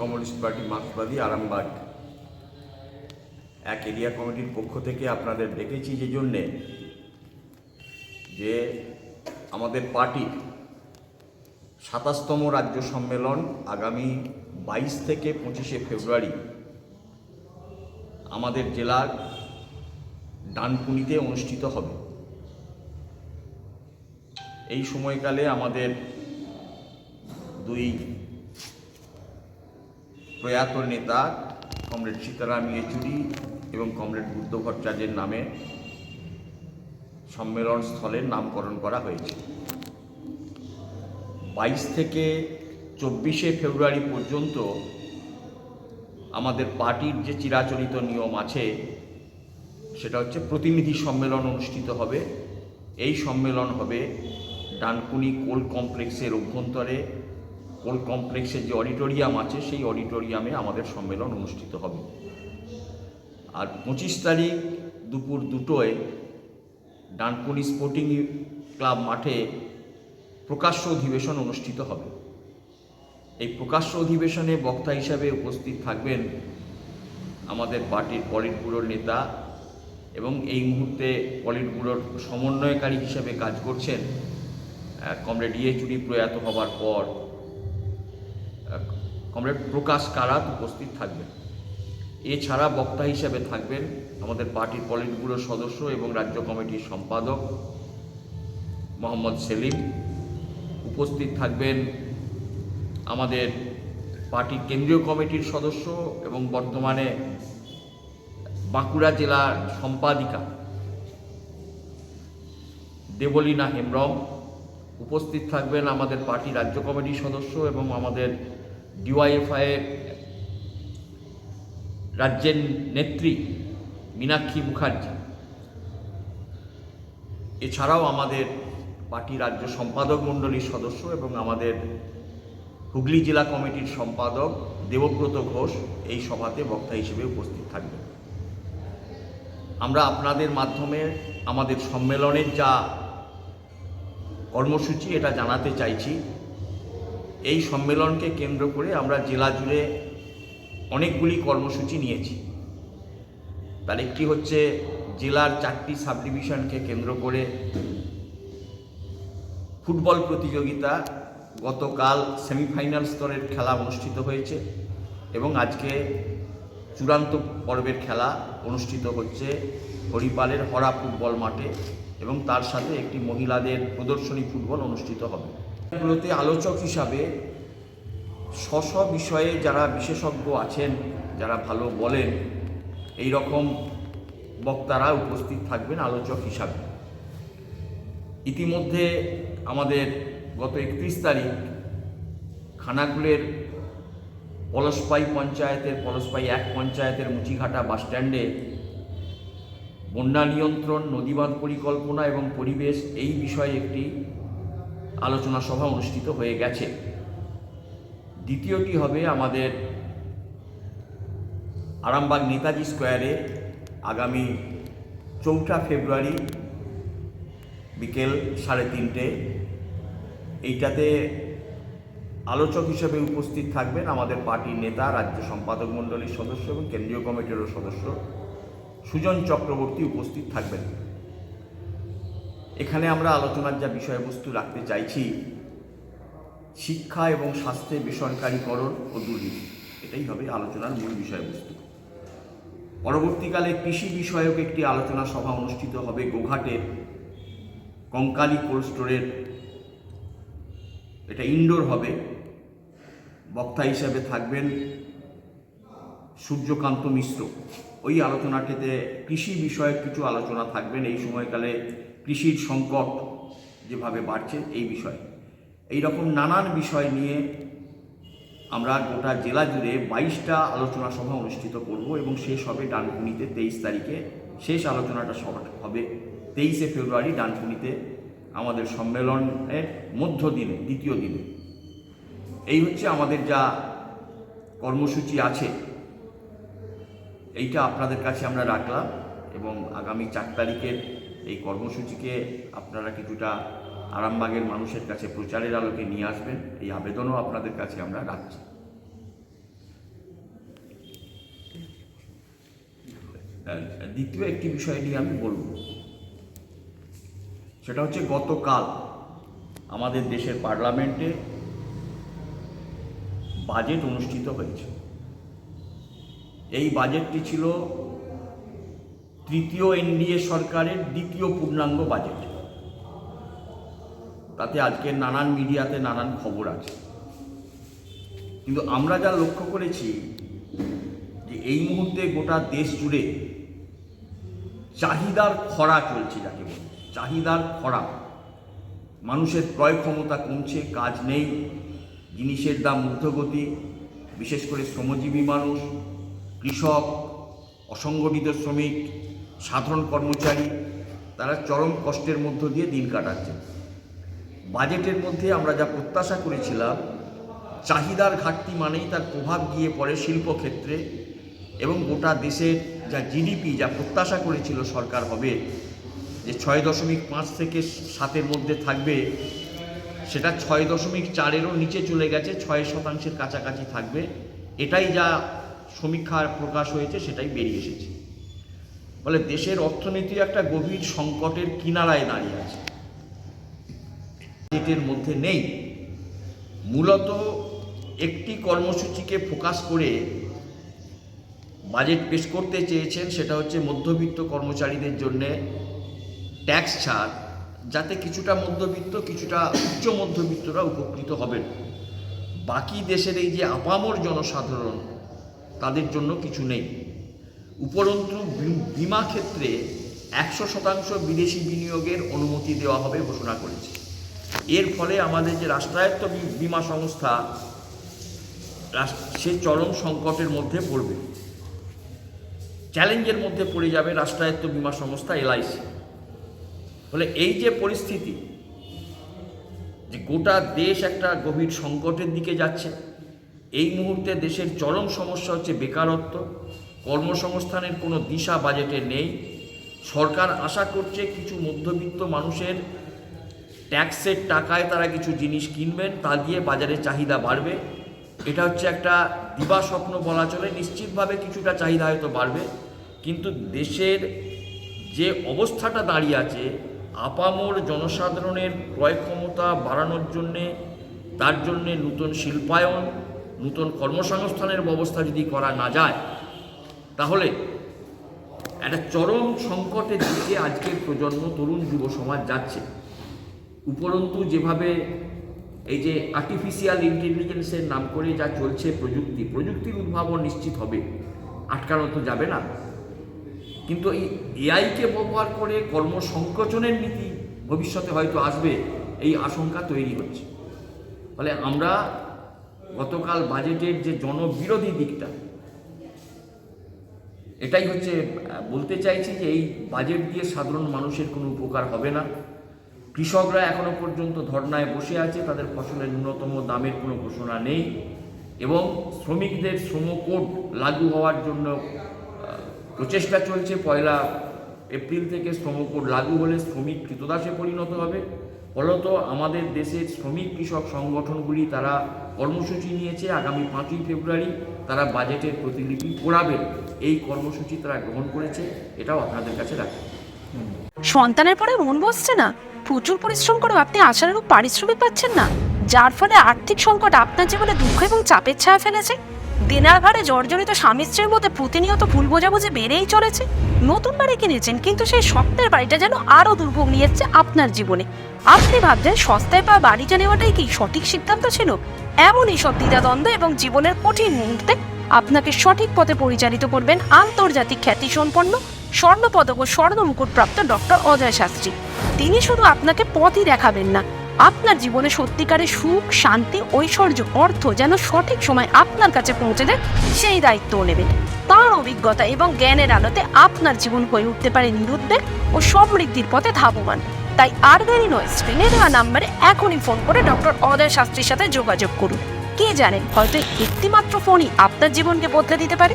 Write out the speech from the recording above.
Communist party মার্ক্সবাদী Arambagh এক area কমিটির পক্ষ থেকে আপনাদের ডেকেছি যে জন্যে যে আমাদের পার্টির ২৭তম রাজ্য সম্মেলন আগামী ২২ থেকে ২৫শে ফেব্রুয়ারি আমাদের জেলার ডানকুনিতে অনুষ্ঠিত হবে। এই সময়কালে আমাদের দুই প্রয়াত নেতা কমরেড সীতারাম ইয়েচুরি এবং কমরেড বুদ্ধ ভট্টাচার্যের নামে সম্মেলন স্থলের নামকরণ করা হয়েছে। ২২ থেকে ২৪শে ফেব্রুয়ারি পর্যন্ত আমাদের পার্টির যে চিরাচরিত নিয়ম আছে সেটা হচ্ছে প্রতিনিধি সম্মেলন অনুষ্ঠিত হবে। এই সম্মেলন হবে ডানকুনি কোল কমপ্লেক্সের অভ্যন্তরে, কোল কমপ্লেক্সের যে অডিটোরিয়াম আছে সেই অডিটোরিয়ামে আমাদের সম্মেলন অনুষ্ঠিত হবে। আর ২৫ তারিখ দুপুর ২টোয় ডানকুনি স্পোর্টিং ক্লাব মাঠে প্রকাশ্য অধিবেশন অনুষ্ঠিত হবে। এই প্রকাশ্য অধিবেশনে বক্তা হিসাবে উপস্থিত থাকবেন আমাদের পার্টির পলিট ব্যুরোর নেতা এবং এই মুহূর্তে পলিট ব্যুরোর সমন্বয়কারী হিসাবে কাজ করছেন কমরেড ইয়েচুরি প্রয়াত হবার পর কমরেড প্রকাশ কারাত উপস্থিত থাকবেন। এছাড়া বক্তা হিসেবে থাকবেন আমাদের পার্টির পলিট ব্যুরোর সদস্য এবং রাজ্য কমিটির সম্পাদক মোহাম্মদ সেলিম। উপস্থিত থাকবেন আমাদের পার্টির কেন্দ্রীয় কমিটির সদস্য এবং বর্তমানে বাঁকুড়া জেলার সম্পাদিকা দেবলীনা হেমব্রম। উপস্থিত থাকবেন আমাদের পার্টি রাজ্য কমিটির সদস্য এবং আমাদের ডিওয়াইএফআইয়ের রাজ্যের নেত্রী মীনাক্ষী মুখার্জি। এছাড়াও আমাদের পার্টি রাজ্য সম্পাদক মণ্ডলীর সদস্য এবং আমাদের হুগলি জেলা কমিটির সম্পাদক দেবব্রত ঘোষ এই সভাতে বক্তা হিসেবে উপস্থিত থাকবেন। আমরা আপনাদের মাধ্যমে আমাদের সম্মেলনের যা কর্মসূচি এটা জানাতে চাইছি। এই সম্মেলনকে কেন্দ্র করে আমরা জেলা জুড়ে অনেকগুলি কর্মসূচি নিয়েছি। তার একটি হচ্ছে জেলার 4টি সাব ডিভিশনকে কেন্দ্র করে ফুটবল প্রতিযোগিতা। গতকাল সেমিফাইনাল স্তরের খেলা অনুষ্ঠিত হয়েছে এবং আজকে চূড়ান্ত পর্বের খেলা অনুষ্ঠিত হচ্ছে হরিপালের হরা ফুটবল মাঠে এবং তার সাথে একটি মহিলাদের প্রদর্শনী ফুটবল অনুষ্ঠিত হবে। এগুলোতে আলোচক হিসাবে স্ব বিষয়ে যারা বিশেষজ্ঞ আছেন, যারা ভালো বলেন, এই রকম বক্তারা উপস্থিত থাকবেন আলোচক হিসাবে। ইতিমধ্যে আমাদের গত 31 তারিখ খানাকুলের পলসপাই পঞ্চায়েতের পলসপাই 1 পঞ্চায়েতের মুচিঘাটা বাসস্ট্যান্ডে বন্যা নিয়ন্ত্রণ, নদীবাঁধ পরিকল্পনা এবং পরিবেশ এই বিষয়ে একটি আলোচনা সভা অনুষ্ঠিত হয়ে গেছে। দ্বিতীয়টি হবে আমাদের আরামবাগ নেতাজি স্কোয়ারে আগামী 4ঠা ফেব্রুয়ারি বিকেল 3:30। এইটাতে আলোচক হিসেবে উপস্থিত থাকবেন আমাদের পার্টির নেতা, রাজ্য সম্পাদক মণ্ডলীর সদস্য এবং কেন্দ্রীয় কমিটিরও সদস্য সুজন চক্রবর্তী উপস্থিত থাকবেন। এখানে আমরা আলোচনার যা বিষয়বস্তু রাখতে চাইছি শিক্ষা এবং স্বাস্থ্যে বেসরকারীকরণ ও দুর্নীতি, এটাই হবে আলোচনার মূল বিষয়বস্তু। পরবর্তীকালে কৃষি বিষয়ক একটি আলোচনা সভা অনুষ্ঠিত হবে গোঘাটের কঙ্কালী কোল্ড স্টোরের, এটা ইনডোর হবে। বক্তা হিসেবে থাকবেন সূর্যকান্ত মিশ্র। ওই আলোচনাটিতে কৃষি বিষয়ক কিছু আলোচনা থাকবেন। এই সময়কালে কৃষির সংকট যেভাবে বাড়ছে এই বিষয়ে, এই রকম নানান বিষয় নিয়ে আমরা গোটা জেলা জুড়ে 22টা আলোচনা সভা অনুষ্ঠিত করব এবং শেষ হবে ডানকুনিতে 23 তারিখে। শেষ আলোচনাটা হবে 23শে ফেব্রুয়ারি ডানকুনিতে আমাদের সম্মেলনের মধ্য দিনে, দ্বিতীয় দিনে। এই হচ্ছে আমাদের যা কর্মসূচি আছে, এইটা আপনাদের কাছে আমরা রাখলাম এবং আগামী 4 তারিখের এই কর্মসূচিকে আপনারা কিছুটা আরামবাগের মানুষের কাছে প্রচারের আলোকে নিয়ে আসবেন, এই আবেদনও আপনাদের কাছে আমরা রাখছি। দ্বিতীয় একটি বিষয় নিয়ে আমি বলব, সেটা হচ্ছে গতকাল আমাদের দেশের পার্লামেন্টে বাজেট অনুষ্ঠিত হয়েছে। এই বাজেটটি ছিল তৃতীয় এনডিএ সরকারের দ্বিতীয় পূর্ণাঙ্গ বাজেট। তাতে আজকের নানান মিডিয়াতে নানান খবর আছে, কিন্তু আমরা যা লক্ষ্য করেছি যে এই মুহূর্তে গোটা দেশ জুড়ে চাহিদার খরা চলছে, যাকে বলি চাহিদার খরা। মানুষের ক্রয় ক্ষমতা কমছে, কাজ নেই, জিনিসের দাম ঊর্ধ্বগতি, বিশেষ করে শ্রমজীবী মানুষ, কৃষক, অসংগঠিত শ্রমিক, সাধারণ কর্মচারী, তারা চরম কষ্টের মধ্য দিয়ে দিন কাটাচ্ছে। বাজেটের মধ্যে আমরা যা প্রত্যাশা করেছিলাম, চাহিদার ঘাটতি মানেই তার প্রভাব গিয়ে পড়ে শিল্পক্ষেত্রে, এবং গোটা দেশের যা জিডিপি যা প্রত্যাশা করেছিল সরকার হবে যে 6.5 থেকে 7-এর মধ্যে থাকবে, সেটা 6.4-এরও নিচে চলে গেছে, 6% কাছাকাছি থাকবে। এটাই যা সমীক্ষার প্রকাশ হয়েছে, সেটাই বেরিয়ে এসেছে। ফলে দেশের অর্থনীতি একটা গভীর সংকটের কিনারায় দাঁড়িয়ে আছে। বাজেটের মধ্যে নেই, মূলত একটি কর্মসূচিকে ফোকাস করে বাজেট পেশ করতে চেয়েছেন, সেটা হচ্ছে মধ্যবিত্ত কর্মচারীদের জন্য ট্যাক্স ছাড়, যাতে কিছুটা মধ্যবিত্ত কিছুটা উচ্চ মধ্যবিত্তরা উপকৃত হবেন। বাকি দেশের এই যে আপামর জনসাধারণ, তাদের জন্য কিছু নেই। উপরন্তু বিমা ক্ষেত্রে 100% বিদেশি বিনিয়োগের অনুমতি দেওয়া হবে ঘোষণা করেছে। এর ফলে আমাদের যে রাষ্ট্রায়ত্ত বিমা সংস্থা, সে চরম সংকটের মধ্যে পড়বে, চ্যালেঞ্জের মধ্যে পড়ে যাবে রাষ্ট্রায়ত্ত বিমা সংস্থা এলআইসি। ফলে এই যে পরিস্থিতি, যে গোটা দেশ একটা গভীর সংকটের দিকে যাচ্ছে, এই মুহূর্তে দেশের চরম সমস্যা হচ্ছে বেকারত্ব, কর্মসংস্থানের কোনো দিশা বাজেটে নেই। সরকার আশা করছে কিছু মধ্যবিত্ত মানুষের ট্যাক্সের টাকায় তারা কিছু জিনিস কিনবেন, তা দিয়ে বাজারে চাহিদা বাড়বে। এটা হচ্ছে একটা দিবা স্বপ্ন বলা চলে। নিশ্চিতভাবে কিছুটা চাহিদা হয়তো বাড়বে, কিন্তু দেশের যে অবস্থাটা দাঁড়িয়ে আছে, আপামর জনসাধারণের ক্রয় ক্ষমতা বাড়ানোর জন্যে, তার জন্যে নতুন শিল্পায়ন, নতুন কর্মসংস্থানের ব্যবস্থা যদি করা না যায়, তাহলে একটা চরম সংকটের দিকে আজকের প্রজন্ম, তরুণ যুব সমাজ যাচ্ছে। উপরন্তু যেভাবে এই যে আর্টিফিশিয়াল ইন্টেলিজেন্সের নাম করে যা চলছে, প্রযুক্তির উদ্ভাবন নিশ্চিত হবে, আটকানো তো যাবে না, কিন্তু এই এআইকে ব্যবহার করে কর্মসংকোচনের নীতি ভবিষ্যতে হয়তো আসবে, এই আশঙ্কা তৈরি হচ্ছে। ফলে আমরা গতকাল বাজেটের যে জনবিরোধী দিকটা, এটাই হচ্ছে বলতে চাইছি যে এই বাজেট দিয়ে সাধারণ মানুষের কোনো উপকার হবে না। কৃষকরা এখনো পর্যন্ত ধর্নায় বসে আছে, তাদের ফসলের ন্যূনতম দামের কোনো ঘোষণা নেই, এবং শ্রমিকদের শ্রম কোড লাগু হওয়ার জন্য প্রচেষ্টা চলছে। 1 এপ্রিল থেকে শ্রম কোড লাগু হলে শ্রমিক কৃতদাসে পরিণত হবে। ফলত আমাদের দেশের শ্রমিক কৃষক সংগঠনগুলি তারা কর্মসূচি নিয়েছে, আগামী 5ই ফেব্রুয়ারি তারা বাজেটের প্রতিলিপি পড়াবেন। এই কর্মসূচি তারা গ্রহণ করেছে, এটাও আপনাদের কাছে রাখি। সন্তানের পরে মন বসছে না, প্রচুর পরিশ্রম করেও আপনি আশানুরূপ পারিশ্রমিক পাচ্ছেন না, যার ফলে আর্থিক সংকট আপনার জীবনে দুঃখ এবং চাপের ছায়া ফেলেছে। দিনার ভারে জর্জরিত স্বামী স্ত্রীর মধ্যে প্রতিনিয়ত ভুল বোঝাবুঝি বেড়েই চলেছে। নতুন বাড়ি কিনেছেন, কিন্তু সেই স্বপ্নের বাড়িটা যেন আরও দুর্ভোগ নিয়ে এসছে আপনার জীবনে। আপনি ভাবছেন সস্তায় পাওয়া বাড়িটা নেওয়াটাই কি সঠিক সিদ্ধান্ত ছিল? এমনই সব দ্বিধাদ্বন্দ্ব এবং জীবনের কঠিন মুহূর্তে আপনাকে সঠিক পথে পরিচালিত করবেন আন্তর্জাতিক খ্যাতিসম্পন্ন স্বর্ণপদক ও স্বর্ণ মুকুটপ্রাপ্ত ডক্টর অজয় শাস্ত্রী। তিনি শুধু আপনাকে পথই দেখাবেন না, আপনার জীবনে সত্যিকারের সুখ, শান্তি, ঐশ্বর্য, অর্থ যেন সঠিক সময় আপনার কাছে পৌঁছে দেয়, সেই দায়িত্বও নেবেন। তাঁর অভিজ্ঞতা এবং জ্ঞানের আলোতে আপনার জীবন হয়ে উঠতে পারে নিরুদ্বেগ ও সমৃদ্ধির পথে ধাবমান। তাই আর দেরি নয়, স্ক্রিনে দেওয়া নাম্বারে এখনই ফোন করে ডক্টর অজয় শাস্ত্রীর সাথে যোগাযোগ করুন। কে জানেন, হয়তো একটিমাত্র ফোনই আপনার জীবনকে বদলে দিতে পারে।